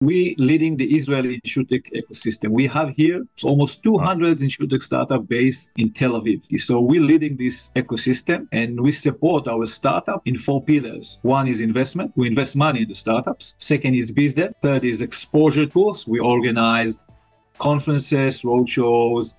We leading the Israeli Insurtech ecosystem. We have here almost 200 Insurtech startup based in Tel Aviv. So we're leading this ecosystem and we support our startup in 4 pillars. One is investment. We invest money in the startups. Second is Bizdev. Third is exposure tools. We organize conferences, roadshows,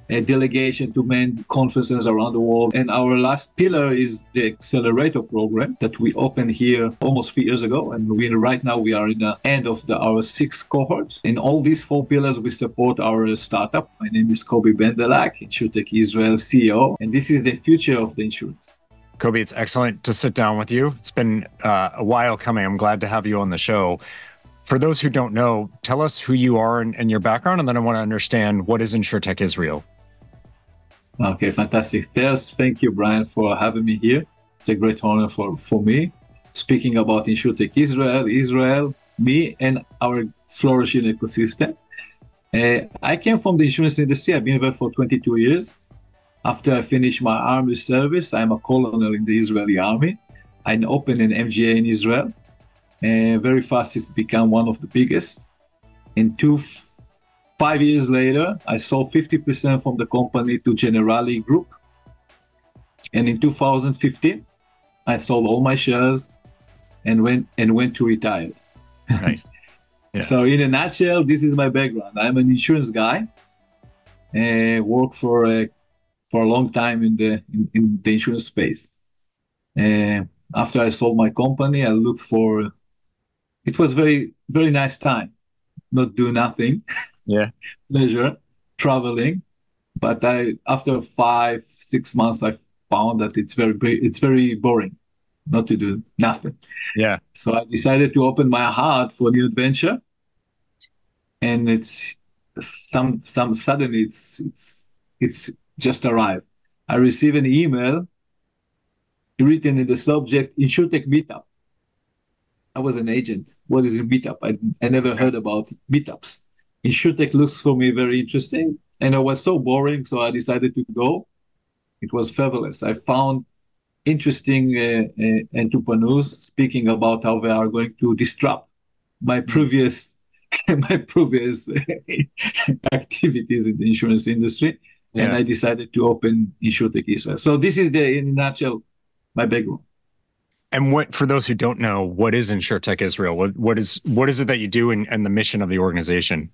a delegation to main conferences around the world. And our last pillar is the accelerator program that we opened here almost 3 years ago. And right now we are in the end of our 6th cohort. In all these 4 pillars, we support our startup. My name is Kobi Bendelak, InsurTech Israel CEO, and this is the future of the insurance. Kobi, it's excellent to sit down with you. It's been a while coming. I'm glad to have you on the show. For those who don't know, tell us who you are and your background, and then I want to understand, what is InsurTech Israel? Okay, fantastic. First, thank you, Brian, for having me here. It's a great honor for me. Speaking about InsurTech Israel, me and our flourishing ecosystem. I came from the insurance industry. I've been there for 22 years. After I finished my army service, I'm a colonel in the Israeli army. I opened an MGA in Israel. Very fast, it's become one of the biggest. 5 years later, I sold 50% from the company to Generali Group. And in 2015, I sold all my shares and went to retire. Nice. Yeah. So in a nutshell, this is my background. I'm an insurance guy. Worked for a long time in the insurance space. After I sold my company, I looked for. It was very nice time, not do nothing. Yeah, pleasure, traveling. But after 5-6 months, I found that it's very boring not to do nothing. Yeah. So I decided to open my heart for new adventure. And it's suddenly it's just arrived. I received an email written in the subject, InsurTech Meetup. I was an agent. What is a meetup? I never heard about meetups. InsurTech looks for me very interesting, and it was so boring, so I decided to go. It was fabulous. I found interesting entrepreneurs speaking about how they are going to disrupt my previous activities in the insurance industry, and I decided to open InsurTech Israel. So this is in a nutshell my background. And for those who don't know, what is InsurTech Israel? What is it that you do and the mission of the organization?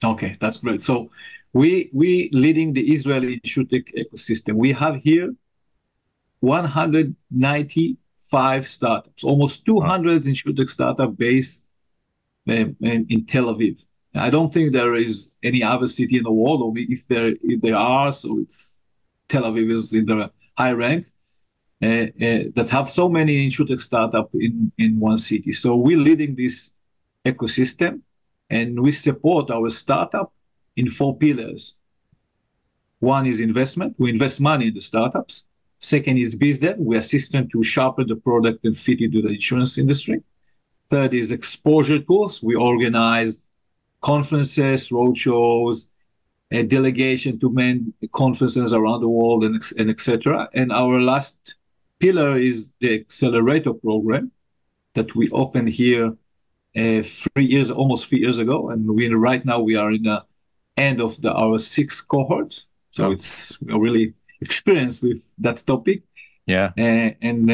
Okay, that's great. So we leading the Israeli Insurtech ecosystem. We have here 195 startups, almost 200 Insurtech startup based in Tel Aviv. I don't think there is any other city in the world, or if there are, so it's Tel Aviv is in the high rank. That have so many InsurTech startups in one city. So we're leading this ecosystem, and we support our startup in 4 pillars. One is investment. We invest money in the startups. Second is Bizdev. We assist them to sharpen the product and fit into the insurance industry. Third is exposure tools. We organize conferences, roadshows, a delegation to main conferences around the world, and etc. And our last pillar is the accelerator program that we opened here almost 3 years ago, and right now we are in the end of our 6th cohort. So we're really experienced with that topic. Yeah. And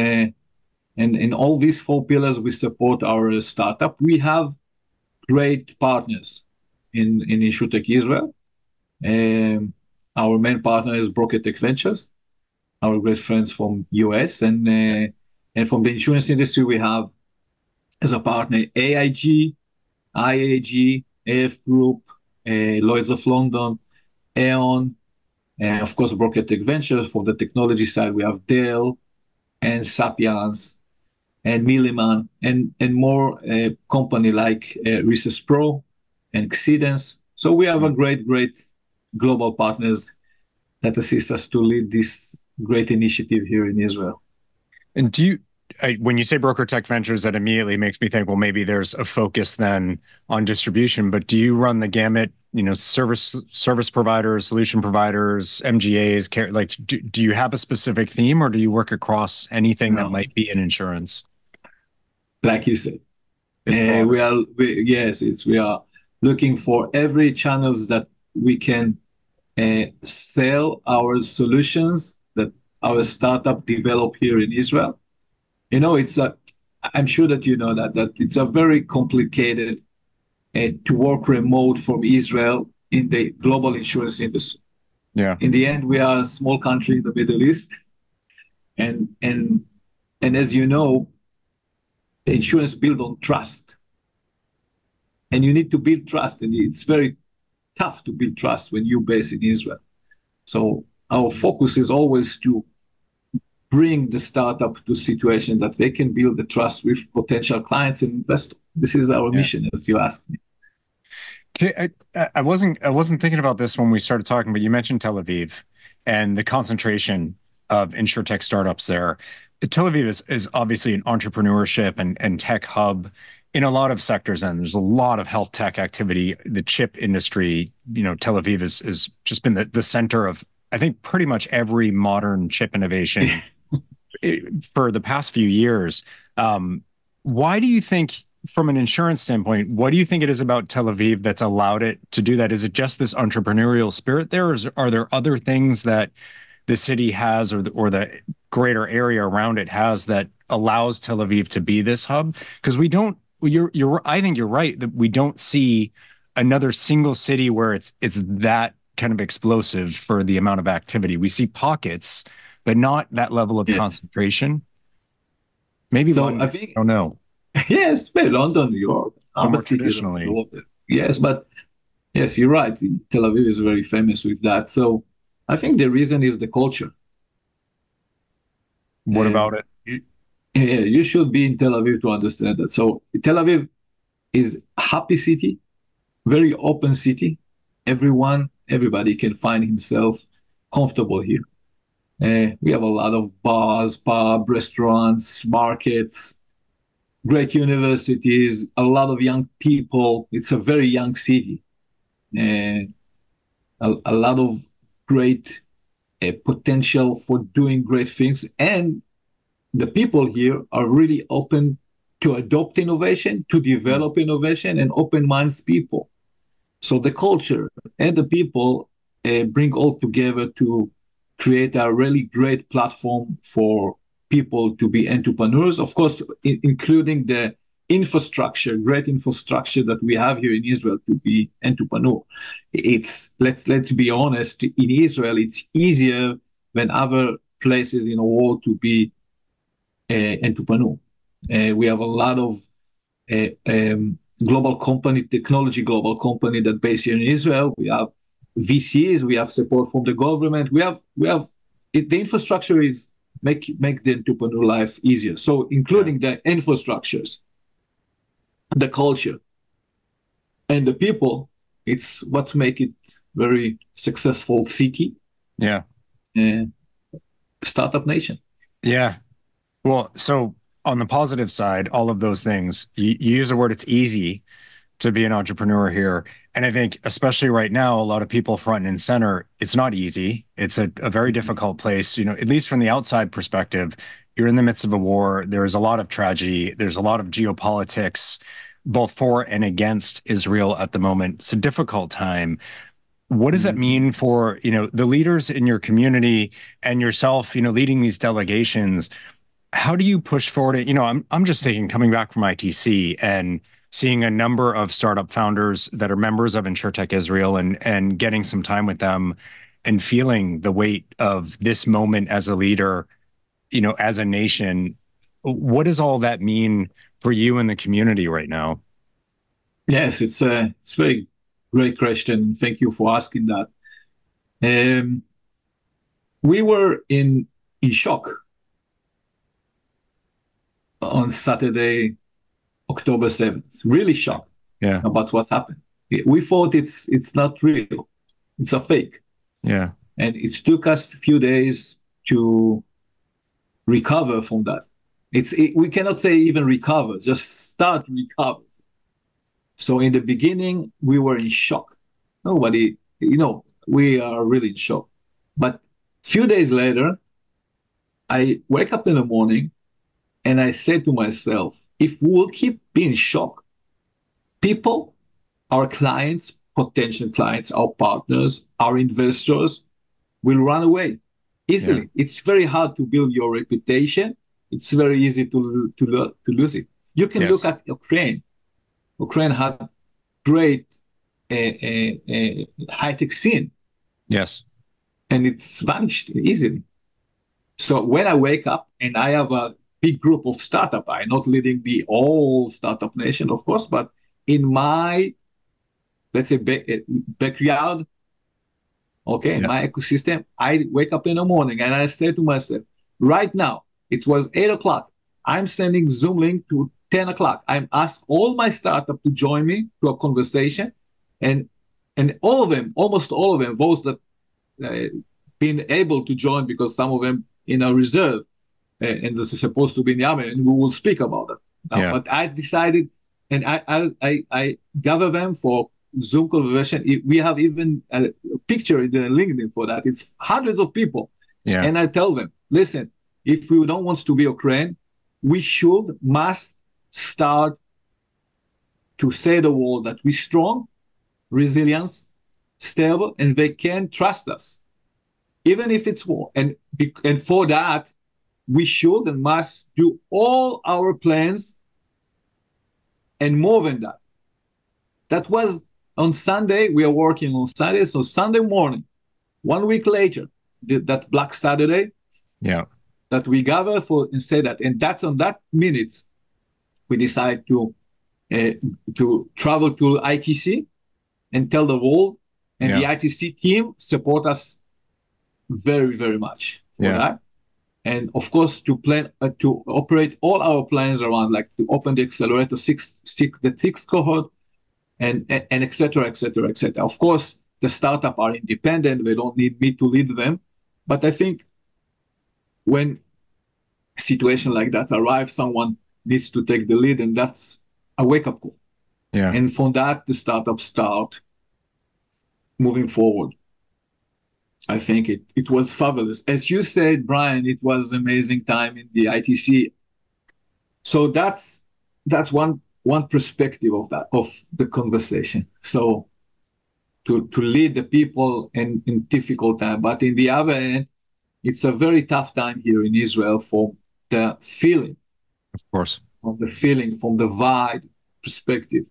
in all these 4 pillars, we support our startup. We have great partners in InsurTech Israel. Our main partner is BrokerTech Ventures, our great friends from US, and from the insurance industry, we have as a partner AIG, IAG, AF Group, Lloyd's of London, Aon, and of course BrokerTech Ventures. For the technology side, we have Dell and Sapiens and Milliman and more company like Reshef Pro and Xidence. So we have a great global partners that assist us to lead this great initiative here in Israel. And when you say BrokerTech Ventures, that immediately makes me think, well, maybe there's a focus then on distribution, but do you run the gamut, service providers, solution providers, MGAs, do you have a specific theme, or do you work across anything that might be in insurance? Like you said, It's broader. We are looking for every channels that we can sell our solutions that our startup develop here in Israel. I'm sure that you know that it's a very complicated to work remote from Israel in the global insurance industry. Yeah. In the end, we are a small country in the Middle East, and as you know, the insurance built on trust, and you need to build trust, and it's very tough to build trust when you're based in Israel. So our focus is always to bring the startup to a situation that they can build the trust with potential clients and investors. This is our mission, as you asked me. I wasn't thinking about this when we started talking, but you mentioned Tel Aviv and the concentration of insurtech startups there. Tel Aviv is obviously an entrepreneurship and tech hub in a lot of sectors, and there's a lot of health tech activity. The chip industry, Tel Aviv is just been the center of, I think, pretty much every modern chip innovation for the past few years. Why do you think, from an insurance standpoint, what do you think it is about Tel Aviv that's allowed it to do that? Is it just this entrepreneurial spirit there, or are there other things that the city has, or the greater area around it has, that allows Tel Aviv to be this hub? Because we don't. I think you're right that we don't see another single city where it's that kind of explosive for the amount of activity. We see pockets, but not that level of concentration. Maybe so. London, I think. I don't know. Yes, maybe London, New York, more traditionally. Yes, but yes, you're right. Tel Aviv is very famous with that. So I think the reason is the culture. What about it? You should be in Tel Aviv to understand that. So Tel Aviv is a happy city, very open city. Everybody can find himself comfortable here. We have a lot of bars, pub, restaurants, markets, great universities, a lot of young people. It's a very young city. A lot of great potential for doing great things. And the people here are really open to adopt innovation, to develop innovation, and open-minded people. So the culture and the people bring all together to create a really great platform for people to be entrepreneurs. Of course, including the infrastructure, great infrastructure that we have here in Israel to be entrepreneur. Let's be honest, in Israel, it's easier than other places in the world to be entrepreneur. We have a lot of global company, technology global company that based here in Israel. We have VCs, we have support from the government. We have the infrastructure is make the entrepreneur life easier. So including the infrastructures, the culture, and the people, it's what make it very successful city. Yeah. Startup nation. Yeah. Well, so on the positive side, all of those things, you use the word, it's easy to be an entrepreneur here. And I think, especially right now, a lot of people front and center, it's not easy. It's a very difficult place, at least from the outside perspective. You're in the midst of a war. There's a lot of tragedy. There's a lot of geopolitics, both for and against Israel at the moment. It's a difficult time. What does that mean for, the leaders in your community and yourself, leading these delegations? How do you push forward it? I'm just thinking, coming back from ITC and seeing a number of startup founders that are members of InsurTech Israel and getting some time with them and feeling the weight of this moment as a leader, as a nation. What does all that mean for you and the community right now? Yes, it's a very great question. Thank you for asking that. We were in shock on Saturday, October 7th, really shocked about what happened. We thought it's not real. It's a fake. Yeah. And it took us a few days to recover from that. We cannot say even recover, just start recover. So in the beginning, we were in shock. Nobody, we are really in shock. But a few days later, I wake up in the morning and I said to myself, if we'll keep being shocked, people, our clients, potential clients, our partners, our investors will run away easily. Yeah. It's very hard to build your reputation. It's very easy to lose it. You can look at Ukraine. Ukraine had great high-tech scene. Yes. And it's vanished easily. So when I wake up and I have a big group of startup, I'm not leading the whole startup nation, of course, but in my, let's say, backyard, okay, my ecosystem, I wake up in the morning and I say to myself, right now, it was 8 o'clock. I'm sending Zoom link to 10 o'clock. I'm asked all my startup to join me to a conversation. And all of them, almost all of them, those that been able to join because some of them in a reserve and this is supposed to be in the army, and we will speak about it. But I decided, and I gather them for Zoom conversation. We have even a picture in the LinkedIn for that. It's hundreds of people. And I tell them, listen, if we don't want to be Ukraine, we must start to say the world that we're strong, resilience, stable, and they can trust us, even if it's war. And for that, we should and must do all our plans and more than that. That was on Sunday. We are working on Sunday. So Sunday morning, 1 week later, that Black Saturday, that we gather for and say that. And that's on that minute, we decide to travel to ITC and tell the world. And the ITC team support us very, very much for that. And of course, to plan to operate all our plans around, like to open the accelerator, the sixth cohort, and et cetera, et cetera, et cetera. Of course, the startup are independent; they don't need me to lead them. But I think when a situation like that arrives, someone needs to take the lead, and that's a wake-up call. And from that, the startups start moving forward. I think it was fabulous. As you said, Brian, it was an amazing time in the ITC. So that's one perspective of the conversation. So to lead the people in difficult time, but in the other end, it's a very tough time here in Israel for the feeling. Of course. From the feeling, from the vibe perspective.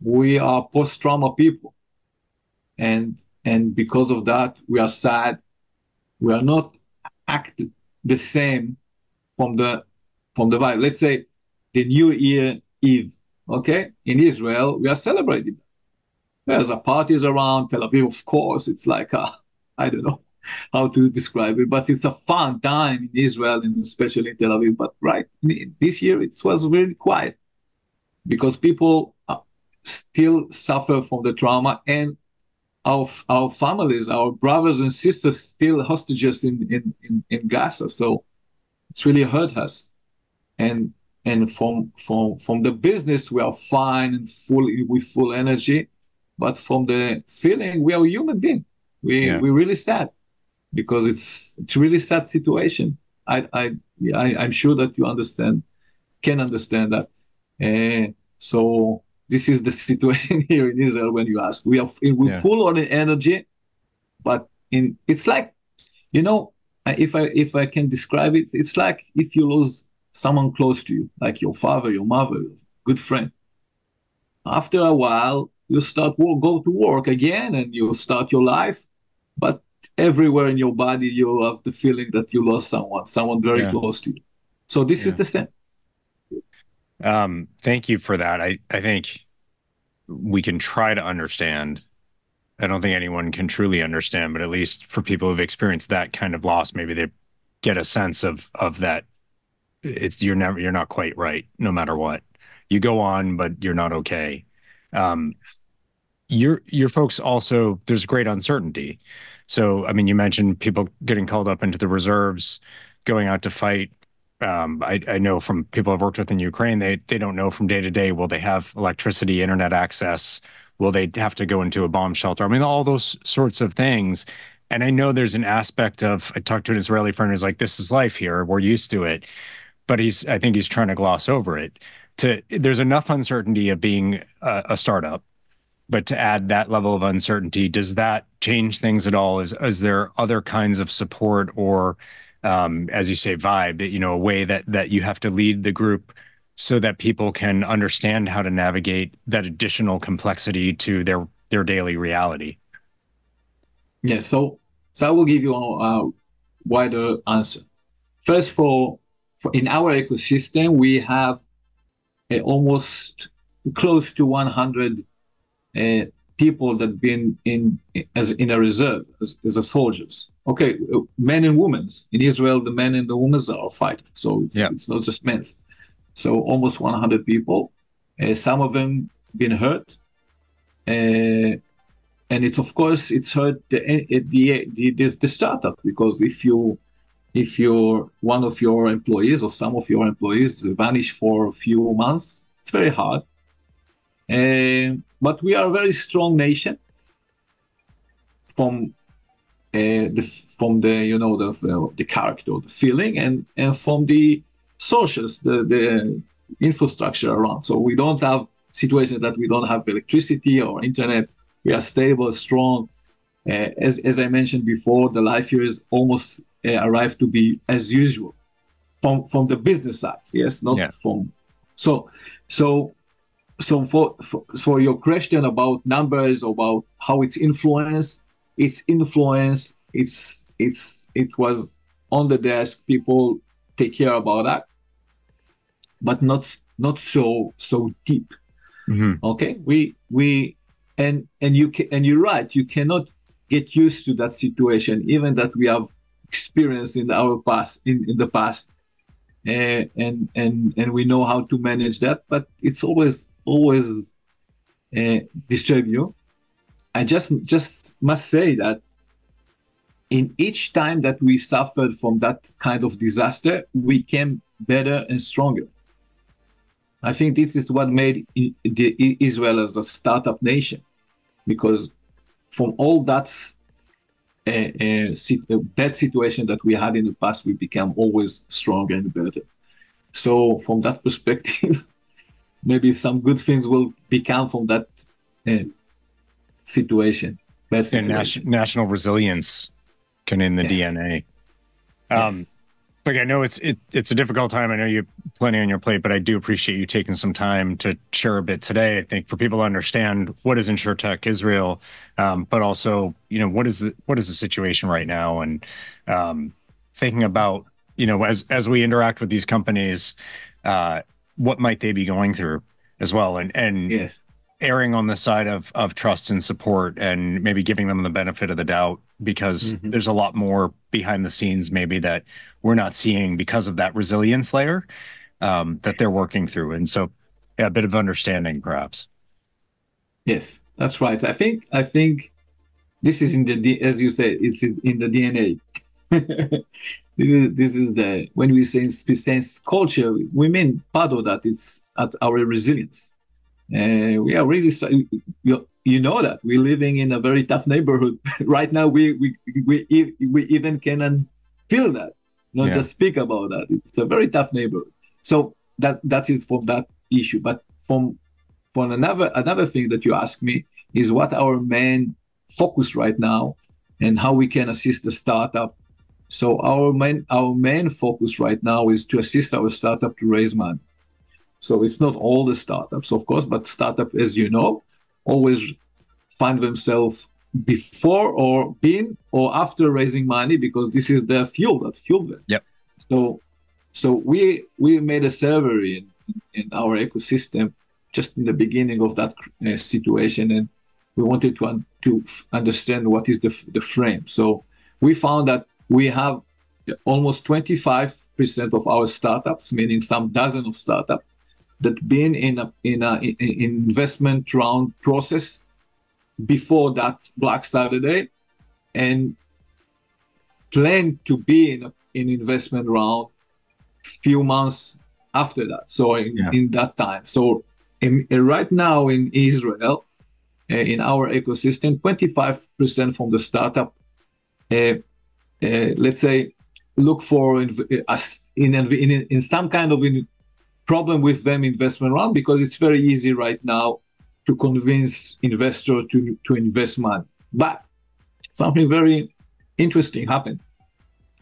We are post-trauma people. And because of that, we are sad. We are not acting the same from the vibe. Let's say the New Year Eve, okay? In Israel, we are celebrating. There's a parties around Tel Aviv, of course. It's like, I don't know how to describe it, but it's a fun time in Israel, and especially in Tel Aviv. But this year, it was really quiet because people still suffer from the trauma, and our families, our brothers and sisters, still hostages in Gaza. So it's really hurt us. And from the business, we are fine and with full energy, but from the feeling, we are a human being. We're really sad because it's a really sad situation. I'm sure that you can understand that. So this is the situation here in Israel. When you ask, we're full on energy, but it's like, if I can describe it, it's like if you lose someone close to you, like your father, your mother, good friend. After a while, you go to work again, and you start your life, but everywhere in your body, you have the feeling that you lost someone very close to you. So this is the same. Thank you for that. I think we can try to understand. I don't think anyone can truly understand, but at least for people who've experienced that kind of loss, maybe they get a sense of that. You're not quite right, no matter what. You go on, but you're not okay. Your folks also, there's great uncertainty. So, I mean, you mentioned people getting called up into the reserves, going out to fight. I know from people I've worked with in Ukraine, they don't know from day to day, will they have electricity, internet access? Will they have to go into a bomb shelter? I mean, all those sorts of things. And I know there's an aspect of, I talked to an Israeli friend who's like, this is life here. We're used to it. But I think he's trying to gloss over it. there's enough uncertainty of being a startup, but to add that level of uncertainty, does that change things at all? Is there other kinds of support or, as you say, vibe, a way that you have to lead the group so that people can understand how to navigate that additional complexity to their daily reality? Yeah, so I will give you a wider answer. First, for in our ecosystem, we have almost close to 100 people that been in a reserve as a soldiers. Okay, men and women. In Israel, the men and the women are fighting, so it's not just men. So almost 100 people. Some of them been hurt, and it's of course it's hurt the startup, because if you're one of your employees or some of your employees vanish for a few months, it's very hard. But we are a very strong nation from the character, the feeling, and from the socials, the infrastructure around. So we don't have situations that we don't have electricity or internet. We are stable, strong. As I mentioned before, the life here is almost arrived to be as usual from the business side. Yes, not from. So for your question about numbers, about how it was on the desk. People take care about that, but not so deep. Mm-hmm. Okay, and you're right. You cannot get used to that situation, even that we have experienced in our past, in the past, and we know how to manage that. But it's always disturb you. I just must say that in each time that we suffered from that kind of disaster, we came better and stronger. I think this is what made Israel as a startup nation, because from all that bad situation that we had in the past, we became always stronger and better. So from that perspective, maybe some good things will become from that situation. Bad situation. And national resilience can in the DNA. Like, I know it's a difficult time. I know you have plenty on your plate, but I do appreciate you taking some time to share a bit today. I think for people to understand what is InsurTech Israel, but also, what is the situation right now, and thinking about, as we interact with these companies, what might they be going through as well, and yes, erring on the side of trust and support, and maybe giving them the benefit of the doubt, because there's a lot more behind the scenes maybe that we're not seeing because of that resilience layer that they're working through. And so a bit of understanding, perhaps. Yes, that's right. I think this is as you say, it's in the DNA. This is the, when we say sense culture, we mean part of that. It's at our resilience. We are really, that we're living in a very tough neighborhood right now. We even can feel that, not just speak about that. It's a very tough neighborhood. So that is from that issue. But from another thing that you asked me is what our main focus right now and how we can assist the startup. So our main focus right now is to assist our startup to raise money. So it's not all the startups, of course, but startup, as you know, always find themselves before or after raising money, because this is their fuel that fuel them. Yep. So we made a survey in our ecosystem just in the beginning of that situation, and we wanted to understand what is the frame. So we found that we have almost 25% of our startups, meaning some dozen of startups, that been in an investment round process before that Black Saturday, and plan to be in an investment round few months after that. So in that time. So right now in Israel, in our ecosystem, 25% from the startup, let's say, look for us in some kind of problem with them investment round because it's very easy right now to convince investor to invest money. But something very interesting happened.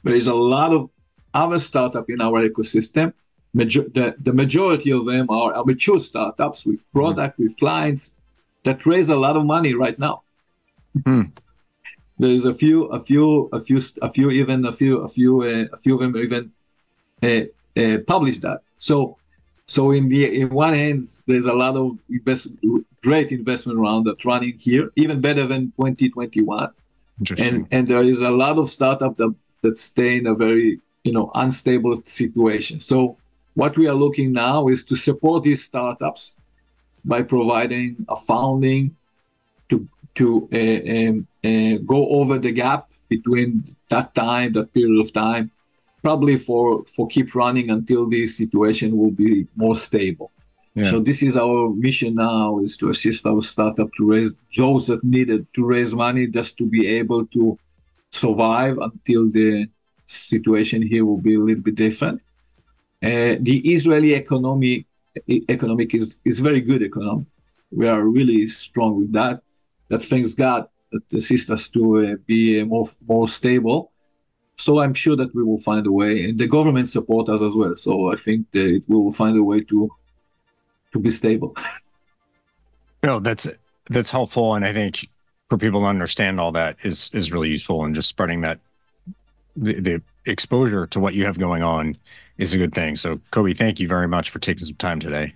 There is a lot of other startups in our ecosystem. The majority of them are mature startups with product, with clients that raise a lot of money right now. There's a few of them even published that. So in one hand, there's a lot of great investment round that's running here, even better than 2021. And there is a lot of startup that stay in a very unstable situation. So what we are looking now is to support these startups by providing a funding to go over the gap between that period of time, probably for keep running until this situation will be more stable. Yeah. So this is our mission now, is to assist our startup to raise those that needed to raise money just to be able to survive until the situation here will be a little bit different. The Israeli economic is very good economy. We are really strong with that. That thanks God that assists us to be more stable. So I'm sure that we will find a way, and the government support us as well. So I think that we will find a way to be stable. No, that's helpful, and I think for people to understand all that is really useful, and just spreading that the exposure to what you have going on is a good thing. So Kobi, thank you very much for taking some time today.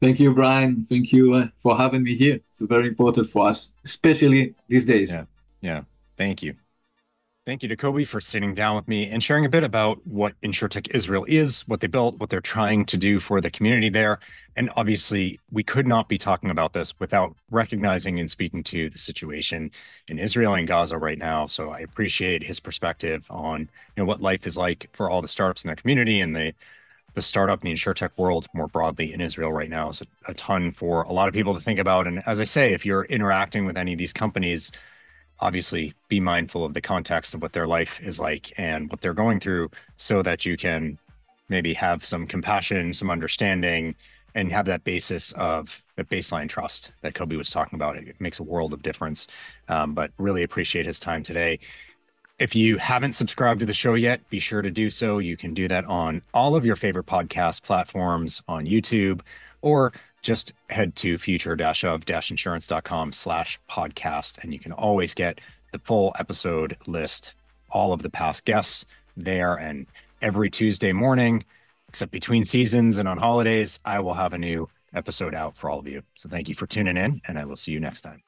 Thank you, Brian. Thank you for having me here. It's very important for us, especially these days. Yeah. Thank you. Thank you to Kobi for sitting down with me and sharing a bit about what InsurTech Israel is, what they built, what they're trying to do for the community there. And obviously, we could not be talking about this without recognizing and speaking to the situation in Israel and Gaza right now. So I appreciate his perspective on what life is like for all the startups in their community, and the startup and the InsurTech world more broadly in Israel right now is a ton for a lot of people to think about. And as I say, if you're interacting with any of these companies, obviously be mindful of the context of what their life is like and what they're going through, so that you can maybe have some compassion, some understanding, and have that basis of the baseline trust that Kobi was talking about. It makes a world of difference. But really appreciate his time today. If you haven't subscribed to the show yet, be sure to do so. You can do that on all of your favorite podcast platforms, on YouTube, or just head to future-of-insurance.com/podcast, and you can always get the full episode list, all of the past guests there. And every Tuesday morning, except between seasons and on holidays, I will have a new episode out for all of you. So thank you for tuning in, and I will see you next time.